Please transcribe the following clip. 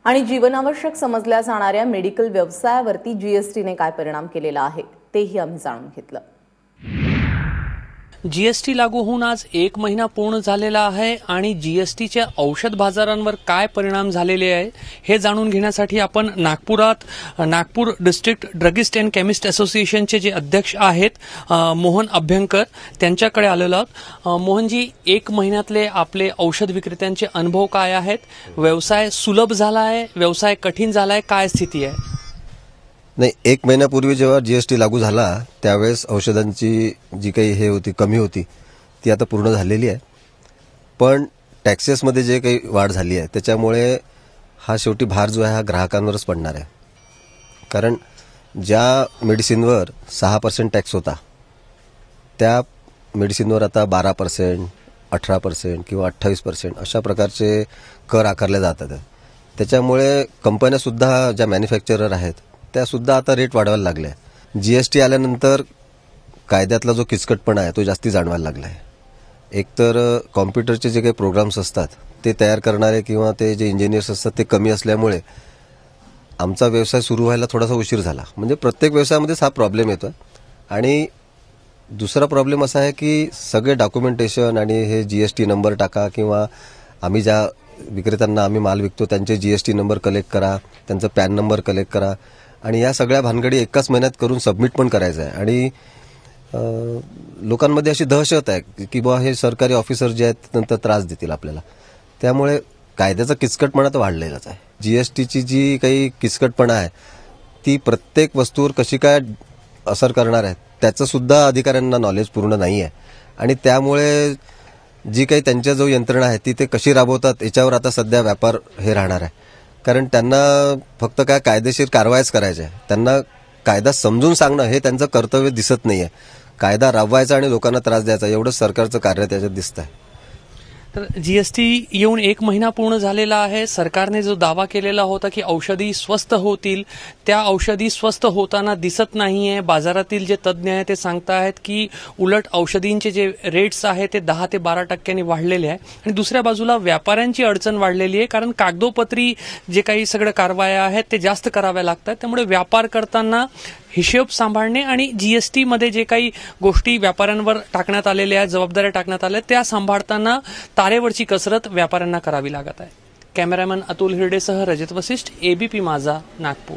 आणि जीवनावश्यक समजल्या जाणाऱ्या मेडिकल व्यवसायावरती जीएसटीने काय परिणाम केलेला आहे तेही आम्ही जाणून घेतलं। जीएसटी लागू होऊन आज 1 महिना पूर्ण झालेला आहे आणि जीएसटीच्या औषध बाजारांवर काय परिणाम झालेले आहे हे जाणून घेण्यासाठी आपण Nagpur district druggist and chemist असोसिएशनचे जे अध्यक्ष आहेत मोहन अभ्यंकर त्यांच्याकडे आलेलो आहोत। मोहनजी, 1 महिन्यातले आपले औषध विक्रेत्यांचे अनुभव काय आहेत? व्यवसाय सुलभ झाला आहे, व्यवसाय कठीण झाला आहे, काय स्थिती आहे? नाही, 1 महिन्यापूर्वी जेव्हा जीएसटी लागू झाला त्यावेळेस औषधांची जी काही हे होती कमी होती ती आता पूर्ण झालेली आहे। पण टॅक्सेसमध्ये जे काही वाढ झाली आहे त्याच्यामुळे हा शेवटी भार जो आहे हा ग्राहकांवरच पडणार आहे। कारण ज्या मेडिसिनवर 6% टॅक्स होता त्या मेडिसिनवर आता 12%, 18% किंवा 28% अशा प्रकारचे कर आकारले जातात। त्याच्यामुळे कंपन्यासुद्धा ज्या मॅन्युफॅक्चरर आहेत त्यासुद्धा आता रेट वाढवायला लागले। जीएसटी आल्यानंतर कायद्यातला जो किचकटपणा आहे तो जास्ती जाणवायला लागला आहे। एकतर कॉम्प्युटरचे जे काही प्रोग्राम्स असतात ते तयार करणारे किंवा ते जे इंजिनियर्स असतात ते कमी असल्यामुळे आमचा व्यवसाय सुरू व्हायला थोडासा उशीर झाला। म्हणजे प्रत्येक व्यवसायामध्येच हा प्रॉब्लेम येतो। आणि दुसरा प्रॉब्लेम असा आहे की सगळे डॉक्युमेंटेशन आणि हे जीएसटी नंबर टाका किंवा आम्ही ज्या विक्रेत्यांना आम्ही माल विकतो त्यांचे जीएसटी नंबर कलेक्ट करा, त्यांचा पॅन नंबर कलेक्ट करा आणि या सगळ्या भानगडी एकाच महिन्यात करून सबमिट पण करायचं आहे। आणि लोकांमध्ये अशी दहशत आहे की बुवा हे सरकारी ऑफिसर जे आहेत नंतर त्रास देतील आपल्याला। त्यामुळे कायद्याचा किचकटपणा तर वाढलेलाच आहे। जीएसटीची जी काही किचकटपणा आहे ती प्रत्येक वस्तूवर कशी काय असर करणार आहे त्याचं सुद्धा अधिकाऱ्यांना नॉलेज पूर्ण नाही आहे। आणि त्यामुळे जी काही त्यांच्या जो यंत्रणा आहे ती ते कशी राबवतात याच्यावर आता सध्या व्यापार हे राहणार आहे। कारण त्यांना फक्त काय कायदेशीर कारवाईच करायची आहे, त्यांना कायदा समजून सांगणं हे त्यांचं कर्तव्य दिसत नाहीये। कायदा राबवायचा आणि लोकांना त्रास द्यायचा एवढंच सरकारचं कार्य त्याच्यात दिसत आहे। तर जीएसटी येऊन 1 महिना पूर्ण झालेला आहे। सरकारने जो दावा केलेला होता की औषधी स्वस्त होतील त्या औषधी स्वस्त होताना दिसत नाहीये। बाजारातील जे तज्ञ आहेत ते सांगतायत की उलट औषधींचे जे रेट्स आहेत ते 10 ते 12% वाढलेले आहे। आणि दुसऱ्या बाजूला व्यापाऱ्यांची अडचण वाढलेली आहे कारण कागदोपत्री जे काही सगळं कारवाया आहेत ते जास्त कराव्या लागतात। त्यामुळे व्यापार करताना हिशोब सांभाळणे आणि जीएसटी मध्ये जे काही गोष्टी व्यापाऱ्यांवर टाकण्यात आलेल्या आहेत, जबाबदाऱ्या टाकण्यात आल्या त्या सांभाळताना तारेवरची कसरत व्यापाऱ्यांना करावी लागत आहे। कॅमेरामॅन अतुल हिरडेसह रजत वशिष्ठ, एबीपी माझा, नागपूर।